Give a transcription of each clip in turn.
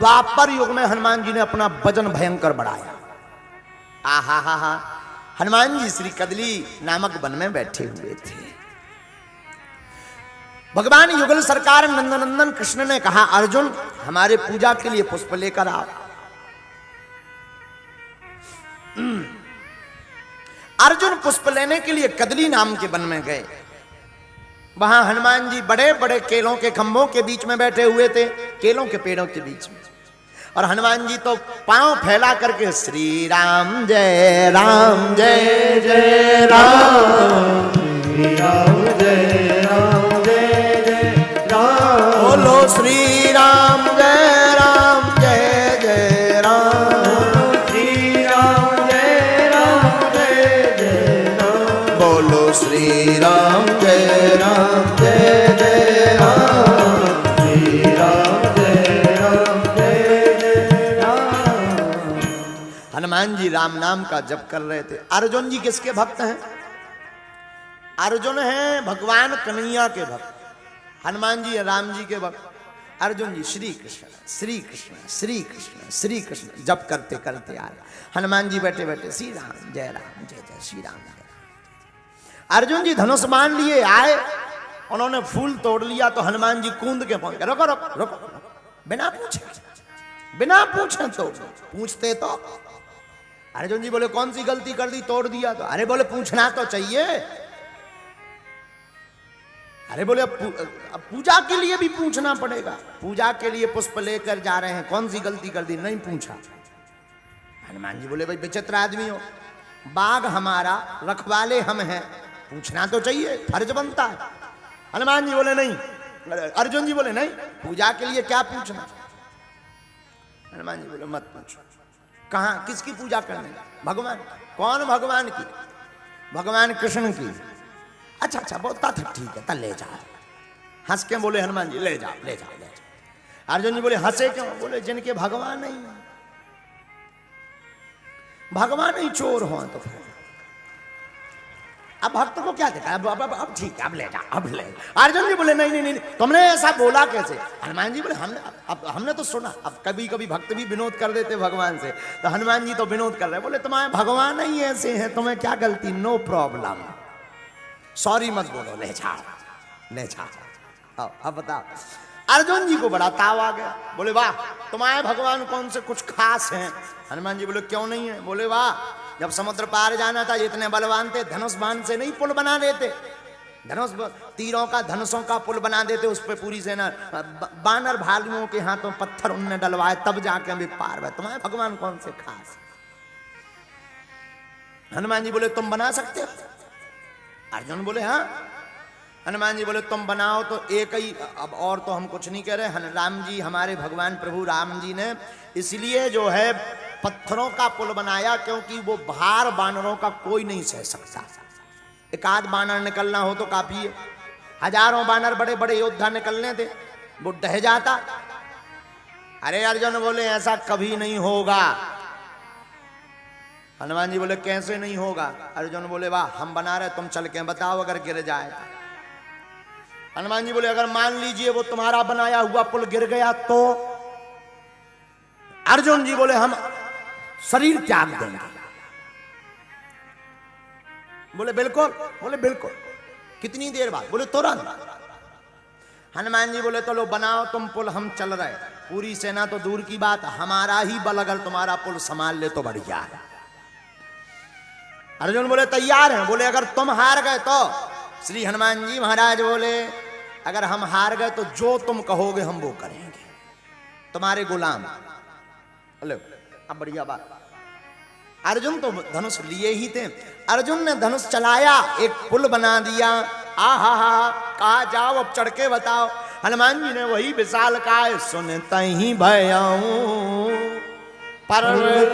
द्वापर युग में हनुमान जी ने अपना वजन भयंकर बढ़ाया। आहा हा हा, हनुमान जी श्री कदली नामक वन में बैठे हुए थे। भगवान युगल सरकार नंदनंदन कृष्ण ने कहा, अर्जुन हमारे पूजा के लिए पुष्प लेकर आओ। अर्जुन पुष्प लेने के लिए कदली नाम के वन में गए। वहां हनुमान जी बड़े बड़े केलों के खंभों के बीच में बैठे हुए थे, केलों के पेड़ों के बीच में। और हनुमान जी तो पांव फैला करके श्री राम जय राम जय जय राम, श्री राम जय राम जय जय राम, बोलो श्री राम जय राम जय जय राम, श्री राम जय राम जय जय राम, बोलो श्री राम जय राम जय जय राम, श्री राम जय राम जय जय राम। हनुमान जी राम नाम का जप कर रहे थे। अर्जुन जी किसके भक्त हैं? अर्जुन है भगवान कन्हैया के भक्त, हनुमान जी राम जी के भक्त। अर्जुन जी श्री कृष्ण श्री कृष्ण श्री कृष्ण श्री कृष्ण जप करते करते आ रहे। हनुमान जी बैठे बैठे श्री राम जय जय श्री राम जय राम। अर्जुन जी धनुष बाण लिए आए, उन्होंने फूल तोड़ लिया तो हनुमान जी कूद के पहुंच गए। रोको रोको रोको, बिना पूछे तो पूछते तो। अर्जुन जी बोले कौन सी गलती कर दी, तोड़ दिया तो? अरे बोले पूछना तो चाहिए। अरे बोले अब पूजा के लिए भी पूछना पड़ेगा, पूजा के लिए पुष्प लेकर जा रहे हैं, कौन सी गलती कर दी? नहीं पूछा। हनुमान जी बोले भाई विचित्र आदमी हो, बाघ हमारा, रखवाले हम हैं, पूछना तो चाहिए, फर्ज बनता है। हनुमान जी बोले नहीं, अर्जुन जी बोले नहीं, पूजा के लिए क्या पूछना। हनुमान जी बोले मत पूछो। कहां किसकी पूजा करने? भगवान। कौन भगवान की? भगवान कृष्ण की। अच्छा अच्छा बोलता था, ठीक है, तब ले जाओ। हंस के बोले हनुमान जी ले जाओ ले जाओ ले जाओ। अर्जुन जी बोले हंसे क्यों? बोले जिनके भगवान नहीं, भगवान ही चोर हो तो फिर अब भक्त को क्या देखा? अब ठीक है, अब ले जाओ, अब ले। अर्जुन जी बोले नहीं नहीं नहीं, तुमने ऐसा बोला कैसे? हनुमान जी बोले हमने तो सुना। अब कभी कभी भक्त भी विनोद कर देते भगवान से, तो हनुमान जी तो विनोद कर रहे। बोले तुम्हारे भगवान ही ऐसे हैं, तुम्हें क्या गलती? नो प्रॉब्लम, सॉरी मत बोलो, ले जाओ ले जाओ। अब बताओ। अर्जुन जी को बड़ा ताव आ गया। बोले वाह, तुम्हारे भगवान कौन से कुछ खास हैं? हनुमान जी बोले क्यों नहीं है? बोले वाह, जब समुद्र पार जाना था इतने बलवान थे, धनुष बाण से नहीं पुल बना देते, धनुष तीरों का धनुषों का पुल बना देते, उस पर पूरी सेना, बानर भालुओं के हाथों पत्थर उनने डलवाए, तब जाके भी पार हुए। तुम्हारे भगवान कौन से खास? हनुमान जी बोले तुम बना सकते हो? अर्जुन बोले हाँ। हनुमान जी बोले तुम बनाओ तो एक ही, अब और तो हम कुछ नहीं कह रहे। राम जी हमारे भगवान प्रभु राम जी ने इसलिए जो है पत्थरों का पुल बनाया, क्योंकि वो भार बानरों का कोई नहीं सह सकता। एक आध बानर निकलना हो तो काफी है, हजारों बानर बड़े बड़े योद्धा निकलने थे, वो ढह जाता। अरे अर्जुन बोले ऐसा कभी नहीं होगा। हनुमान जी बोले कैसे नहीं होगा? अर्जुन बोले वाह, हम बना रहे, तुम चल के बताओ अगर गिर जाए। हनुमान जी बोले अगर मान लीजिए वो तुम्हारा बनाया हुआ पुल गिर गया तो? अर्जुन जी बोले हम शरीर त्याग देंगे। बोले बिल्कुल? बोले बिल्कुल। कितनी देर बाद? बोले तुरंत। हनुमान जी बोले तो लो बनाओ तुम पुल, हम चल रहे। पूरी सेना तो दूर की बात, हमारा ही बल अगर तुम्हारा पुल संभाल ले तो बढ़िया है। अर्जुन बोले तैयार हैं। बोले अगर तुम हार गए तो? श्री हनुमान जी महाराज बोले अगर हम हार गए तो जो तुम कहोगे हम वो करेंगे, तुम्हारे गुलाम। बोले अब बढ़िया बात। अर्जुन तो धनुष लिए ही थे। अर्जुन ने धनुष चलाया, एक पुल बना दिया। आहा हा, कहा जाओ अब चढ़ के बताओ। हनुमान जी ने वही विशाल काय सुनता ही भयाऊं परताकारा।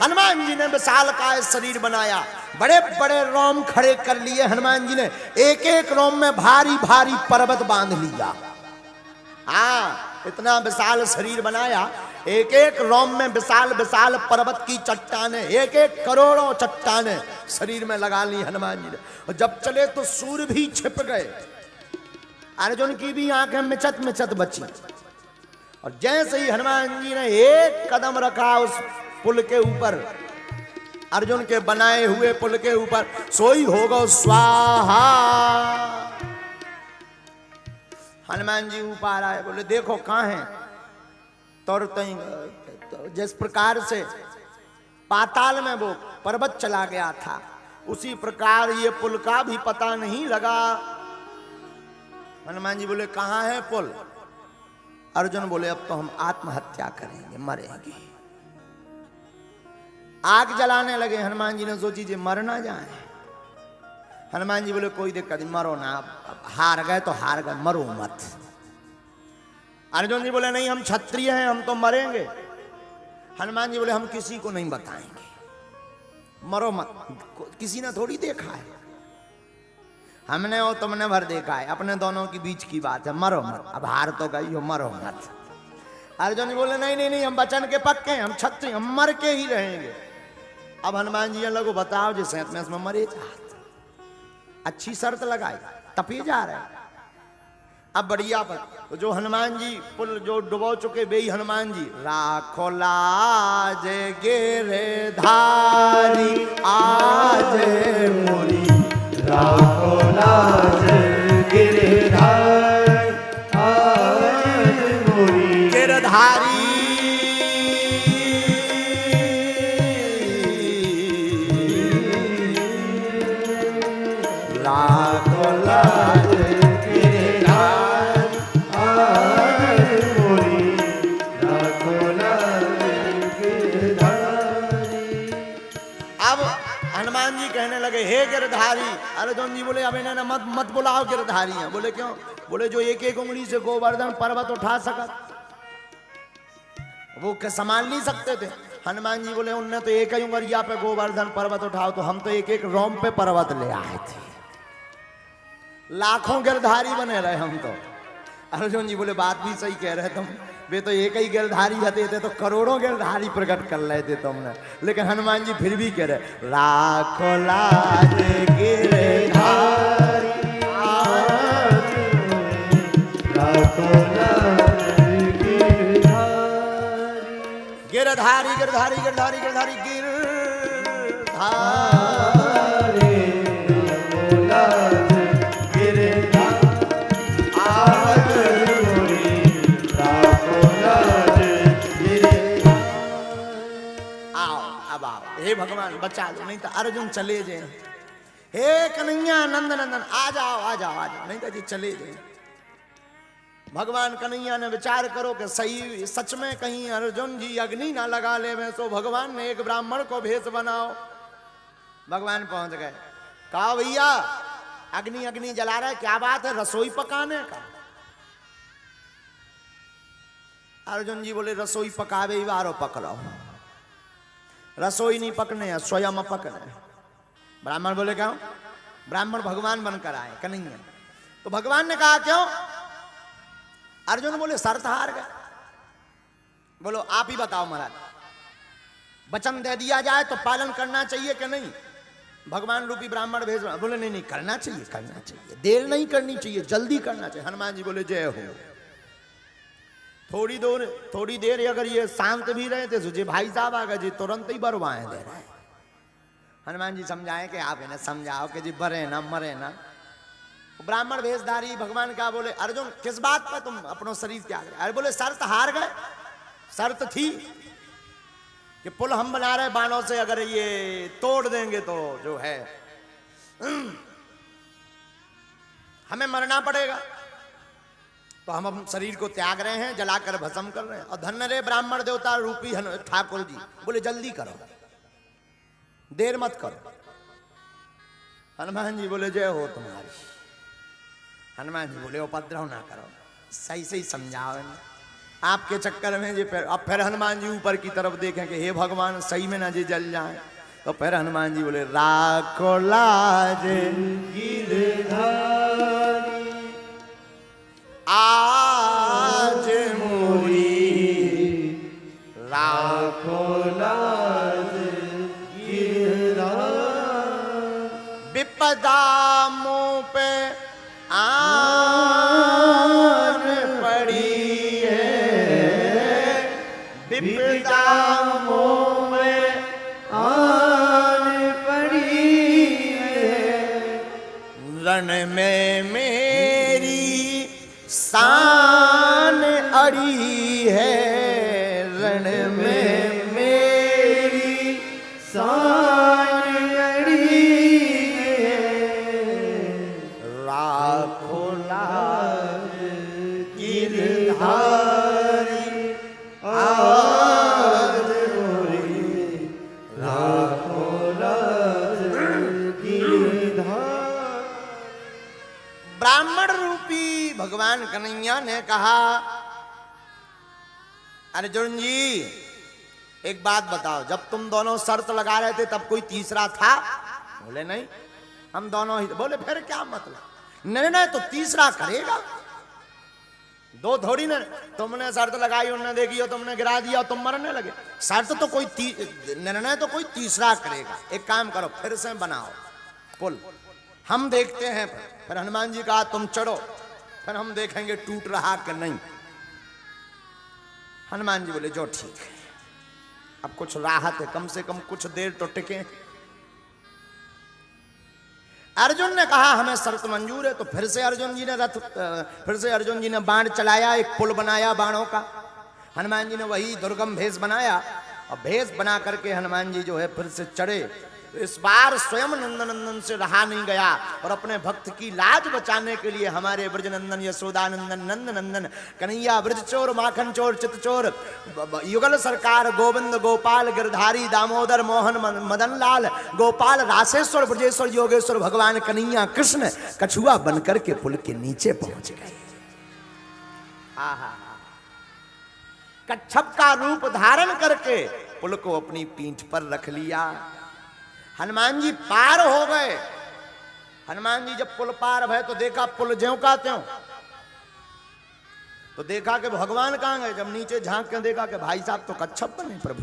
हनुमान जी ने विशाल काय शरीर बनाया, बड़े बड़े रोम खड़े कर लिए। हनुमान जी ने एक एक रोम में भारी भारी पर्वत बांध लिया। हाँ, इतना विशाल शरीर बनाया, एक एक रोम में विशाल विशाल पर्वत की चट्टानें, एक एक करोड़ों अर्जुन की भी आंखें मिचत मिचत बची। और जैसे ही हनुमान जी ने एक कदम रखा उस पुल के ऊपर, अर्जुन के बनाए हुए पुल के ऊपर, सोई होगा स्वाहा। हनुमान जी ऊपर आए, बोले देखो कहां है। तो जिस प्रकार से पाताल में वो पर्वत चला गया था, उसी प्रकार ये पुल का भी पता नहीं लगा। हनुमान जी बोले कहां है पुल। अर्जुन बोले अब तो हम आत्महत्या करेंगे, मरेंगे। आग जलाने लगे। हनुमान जी ने सोची जी मर ना जाए। हनुमान जी बोले कोई दिक्कत नहीं, मरो ना, अब हार गए तो हार गए, मरो मत। अर्जुन जी बोले नहीं हम क्षत्रिय हैं, हम तो मरेंगे। हनुमान जी बोले हम किसी को नहीं बताएंगे, मरो मत। किसी ने थोड़ी देखा है, हमने और तुमने भर देखा है, अपने दोनों के बीच की बात है, मरो मत। अब हार तो गई हो, मरो मत। अर्जुन जी बोले नहीं नहीं नहीं, हम वचन के पक्के हैं, हम क्षत्रिय, हम मर के ही रहेंगे। अब हनुमान जी लोगों बताओ जिसे में इसमें मरे जात, अच्छी शर्त लगाई, तपे जा रहे। अब बढ़िया पर तो जो हनुमान जी पुल जो डुबो चुके बेई हनुमान जी, राखो लाज गिरधारी आज मोरी, राखो लाज गिरधारी आज मोरी, गिरधारी राखो लाज गिरधारी आज मोरी, राखो लाज गिरधारी। अब हनुमान जी कहने लगे हे गिरधारी। अर्जुन जी बोले अब इन्हें मत मत बुलाओ गिरधारी हैं। बोले क्यों। बोले जो एक एक उंगली से गोवर्धन पर्वत उठा सका, वो संभाल नहीं सकते थे। हनुमान जी बोले उनने तो एक ही उंगलिया पे गोवर्धन पर्वत उठाओ, तो हम तो एक एक रोम पे पर्वत ले आए थे, लाखों गिरधारी बने रहे हम तो। अर्जुन जी बोले बात भी सही कह रहे तुम, वे तो एक ही गिरधारी हते थे तो करोड़ों गिरधारी प्रकट कर रहे थे तुमने। लेकिन हनुमान जी फिर भी कह रहे राखो लाज गिरधारी, राखो लाज गिरधारी, गिरधारी गिरधारी गिरधारी गिरधारी गिरधारी, राखो लाज गिरधारी आज मोरी, राखो लाज गिरधारी। आओ अब आओ, हे भगवान बचा लो, नहीं तो अर्जुन चले जाए। हे कन्हैया नंद नंदन आ जाओ आ जाओ आ जाओ, नहीं तो जी चले जाए। भगवान कन्हैया ने विचार करो कि सही सच में कहीं अर्जुन जी अग्नि ना लगा ले में, तो भगवान ने एक ब्राह्मण को भेष बनाओ। भगवान पहुंच गए, कहा भैया अग्नि अग्नि जला रहा है, क्या बात है, रसोई पकाने का। अर्जुन जी बोले रसोई पकावे वारो पकड़ो, रसोई नहीं पकने, स्वयं पकने। ब्राह्मण बोले क्यों। ब्राह्मण भगवान बनकर आए कन्हैया। तो भगवान ने कहा क्यों। अर्जुन बोले शर्त हार गए। बोलो आप ही बताओ महाराज, वचन दे दिया जाए तो पालन करना चाहिए कि नहीं। भगवान रूपी ब्राह्मण भेज। बोले नहीं नहीं करना चाहिए, करना चाहिए, देर नहीं करनी चाहिए, जल्दी करना चाहिए। हनुमान जी बोले जय हो। थोड़ी देर अगर ये शांत भी रहे थे, सोचे भाई साहब आ गए जी, तुरंत ही बरवाएं दे रहे। हनुमान जी समझाए कि आप इन्हें समझाओ कि जी बरे ना मरे ना। ब्राह्मण भेषधारी भगवान का बोले अर्जुन किस बात पर तुम अपना शरीर त्याग रहे। अरे बोले शर्त हार गए। शर्त थी कि पुल हम बना रहे बाणों से, अगर ये तोड़ देंगे तो जो है हमें मरना पड़ेगा, तो हम शरीर को त्याग रहे हैं, जलाकर भस्म कर रहे हैं। और धन्य रे ब्राह्मण देवता रूपी ठाकुर जी बोले जल्दी करो, देर मत करो। हनुमान जी बोले जय हो तुम्हारी। हनुमान जी बोले उपद्रव ना करो, सही सही समझाओ आपके चक्कर में जी। अब फिर हनुमान जी ऊपर की तरफ देखें कि हे भगवान सही में ना जी जल जाए। तो फिर हनुमान जी बोले राखो लाज गिरधारी आज मोरी, राखो लाज गिरधारी। विपदा मुँह पे आ रण में मेरी शान अड़ी है, रण में मेरी शान अड़ी है, लाखों लाख गिरधारी आज मोरी, लाखों लाख गिरधारी। ब्राह्मण रूपी भगवान कन्हैया ने कहा, अर्जुन जी एक बात बताओ, जब तुम दोनों शर्त लगा रहे थे तब कोई तीसरा था? बोले नहीं, हम दोनों ही। बोले फिर क्या मतलब? निर्णय तो तीसरा करेगा, दो थोड़ी ना। तुमने शर्त लगाई, उन्होंने देखी, तुमने गिरा दिया, तुम मरने लगे। शर्त तो कोई निर्णय तो कोई तीसरा करेगा। एक काम करो, फिर से बनाओ पुल, हम देखते हैं। फिर हनुमान जी कहा तुम चढ़ो, फिर हम देखेंगे टूट रहा कि नहीं। हनुमान जी बोले जो ठीक है, अब कुछ राहत है, कम से कम कुछ देर तो टिके। अर्जुन ने कहा हमें शर्त मंजूर है। तो फिर से अर्जुन जी ने बाण चलाया, एक पुल बनाया बाणों का। हनुमान जी ने वही दुर्गम भेष बनाया, और भेष बना करके हनुमान जी जो है फिर से चढ़े। तो इस बार स्वयं नंदन से रहा नहीं गया, और अपने भक्त की लाज बचाने के लिए हमारे ब्रजनंदन यशोदानंदन नंद नंदन कन्हैया ब्रज चोर माखन चोर चित चोर युगल सरकार गोविंद गोपाल गिरधारी दामोदर मोहन मदन लाल गोपाल रासेश्वर ब्रजेश्वर योगेश्वर भगवान कन्हैया कृष्ण कछुआ बनकर के पुल के नीचे पहुंच गए। कच्छप का रूप धारण करके पुल को अपनी पीठ पर रख लिया। हनुमान जी पार हो गए। हनुमान जी जब पुल पार भय तो देखा पुल ज्यों का त्यों, तो देखा कि भगवान कहां गए। जब नीचे झांक के देखा कि भाई साहब तो कच्छप बने, प्रभु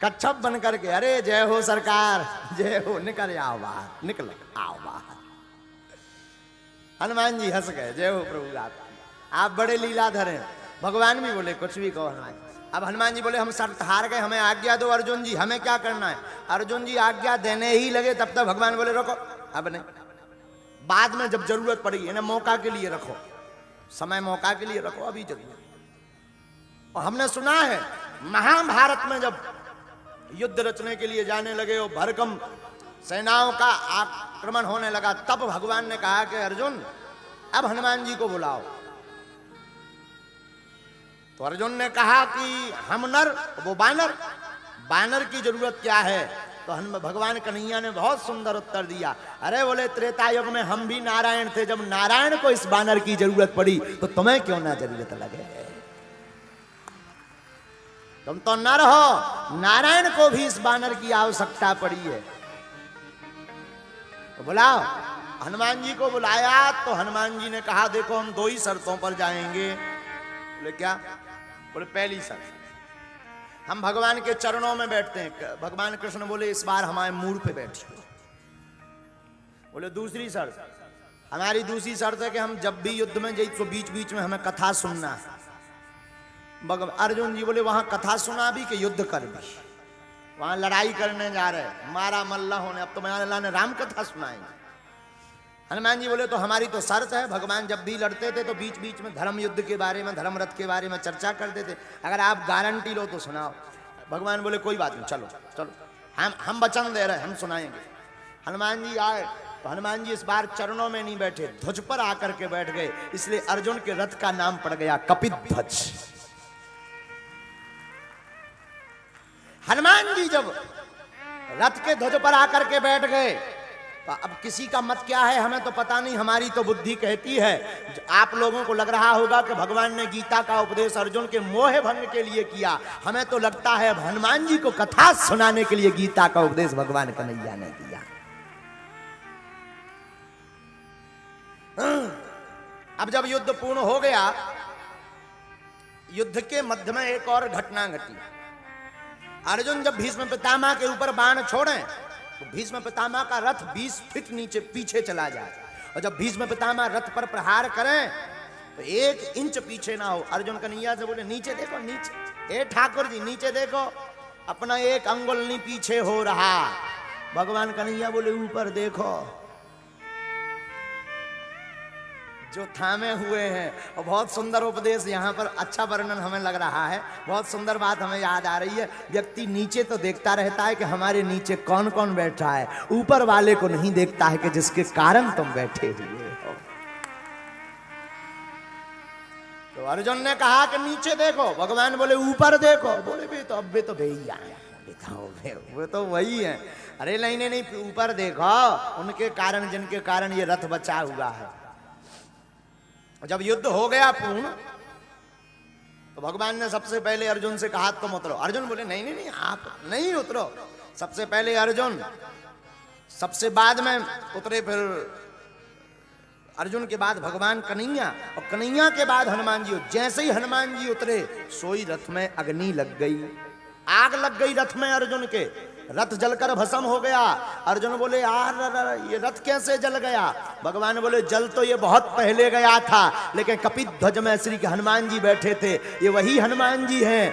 कच्छप बन करके, अरे जय हो सरकार, जय हो, निकल आओ बाहर, निकल आओ बाहर। हनुमान जी हंस गए, जय हो प्रभु, आप बड़े लीलाधर हैं। भगवान भी बोले कुछ भी कहो हनुमान। अब हनुमान जी बोले हम शर्त हार गए, हमें आज्ञा दो अर्जुन जी, हमें क्या करना है। अर्जुन जी आज्ञा देने ही लगे, तब तक भगवान बोले रोको, अब नहीं, बाद में जब जरूरत पड़ेगी, इन्हें मौका के लिए रखो, समय मौका के लिए रखो, अभी जरूरत। और हमने सुना है महाभारत में जब युद्ध रचने के लिए जाने लगे और भरकम सेनाओं का आक्रमण होने लगा, तब भगवान ने कहा कि अर्जुन अब हनुमान जी को बुलाओ। तो अर्जुन ने कहा कि हम नर, वो बानर, बानर की जरूरत क्या है। तो हम भगवान कन्हैया ने बहुत सुंदर उत्तर दिया, अरे बोले त्रेता युग में हम भी नारायण थे, जब नारायण को इस बानर की जरूरत पड़ी तो तुम्हें क्यों ना जरूरत लगे। तुम तो नर हो, नारायण को भी इस बानर की आवश्यकता पड़ी है। तो बुलाओ। हनुमान जी को बुलाया तो हनुमान जी ने कहा देखो हम दो ही शर्तों पर जाएंगे। बोले क्या? बोले पहली शर्त हम भगवान के चरणों में बैठते हैं। भगवान कृष्ण बोले इस बार हमारे मूड पे बैठिए। बोले दूसरी शर्त, हमारी दूसरी शर्त है कि हम जब भी युद्ध में जाए तो बीच बीच में हमें कथा सुनना है। अर्जुन जी बोले वहां कथा सुना भी कि युद्ध कर भी, वहां लड़ाई करने जा रहे, मारा मल्ला होने, अब तो अल्लाह ने राम कथा सुनाएंगे। हनुमान जी बोले तो हमारी तो शर्त है, भगवान जब भी लड़ते थे तो बीच बीच में धर्म युद्ध के बारे में, धर्म रथ के बारे में चर्चा करते थे, अगर आप गारंटी लो तो सुनाओ। भगवान बोले कोई बात नहीं, चलो चलो, हम वचन दे रहे, हम सुनाएंगे। हनुमान जी आए तो हनुमान जी इस बार चरणों में नहीं बैठे, ध्वज पर आकर के बैठ गए, इसलिए अर्जुन के रथ का नाम पड़ गया कपिध्वज। हनुमान जी जब रथ के ध्वज पर आकर के बैठ गए, तो अब किसी का मत क्या है हमें तो पता नहीं, हमारी तो बुद्धि कहती है, आप लोगों को लग रहा होगा कि भगवान ने गीता का उपदेश अर्जुन के मोह भंग के लिए किया, हमें तो लगता है हनुमान जी को कथा सुनाने के लिए गीता का उपदेश भगवान कन्हैया ने दिया। अब जब युद्ध पूर्ण हो गया, युद्ध के मध्य में एक और घटना घटी। अर्जुन जब भीष्म पितामह के ऊपर बाण छोड़े तो भीष्म पितामह का रथ 20 फीट नीचे पीछे चला जाए, और जब भीष्म पितामह रथ पर प्रहार करें तो 1 इंच पीछे ना हो। अर्जुन कन्हैया से बोले नीचे देखो, नीचे, ए ठाकुर जी नीचे देखो, अपना 1 अंगुल नहीं पीछे हो रहा। भगवान कन्हैया बोले ऊपर देखो, जो थामे हुए हैं। और बहुत सुंदर उपदेश यहाँ पर, अच्छा वर्णन हमें लग रहा है, बहुत सुंदर बात हमें याद आ रही है। व्यक्ति नीचे तो देखता रहता है कि हमारे नीचे कौन कौन बैठा है, ऊपर वाले को नहीं देखता है कि जिसके कारण तुम बैठे हुए हो। तो अर्जुन ने कहा कि नीचे देखो, भगवान बोले ऊपर देखो। बोले भी तो अब भी तो भैया वो तो वही है। अरे नहीं नहीं नहीं, ऊपर देखो, उनके कारण जिनके कारण ये रथ बचा हुआ है। जब युद्ध हो गया पूर्ण, तो भगवान ने सबसे पहले अर्जुन से कहा तुम उतरो। अर्जुन बोले नहीं नहीं नहीं, आप नहीं उतरो। सबसे पहले अर्जुन, सबसे बाद में उतरे, फिर अर्जुन के बाद भगवान कन्हैया, और कन्हैया के बाद हनुमान जी। जैसे ही हनुमान जी उतरे, सोई रथ में अग्नि लग गई, आग लग गई रथ में अर्जुन के। रथ जलकर भस्म हो गया। अर्जुन बोले यार ये रथ कैसे जल गया? भगवान बोले जल तो ये बहुत पहले गया था, लेकिन कपिध्वज में श्री हनुमान जी बैठे थे। ये वही हनुमान जी हैं,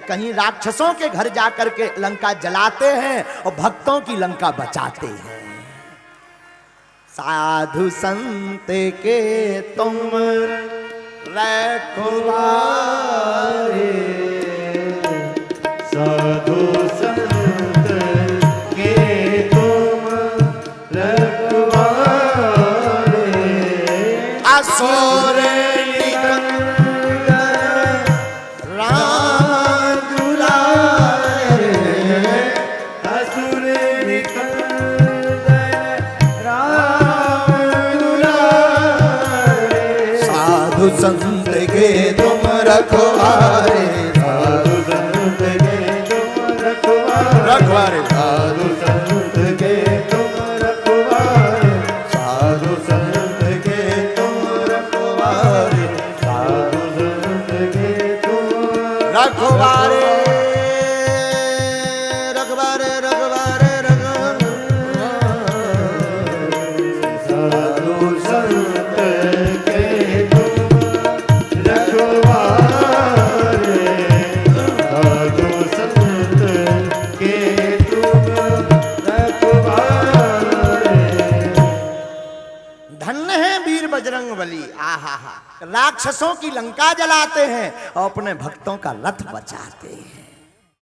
कहीं राक्षसों के घर जाकर के लंका जलाते हैं और भक्तों की लंका बचाते हैं। साधु संत के तुम रखवारे, साधु संत के तुम रखवारे, असुर निकंदन राम दुलारे, असुर निकंदन राम दुलारे, साधु संत के तुम रखवारे, रखवारे, साधु संत के तुम रखवारे, साधु संत के तुम रखवारे, साधु संत के तुम रखवारे, रखवारे, रखवारे, साधु संत के तुम रखवारे, साधु संत के तुम रखवारे। धन्य है वीर बजरंगबली। आहा हा, राक्षसों की लंका जलाते हैं और अपने भक्तों का रथ बचाते हैं।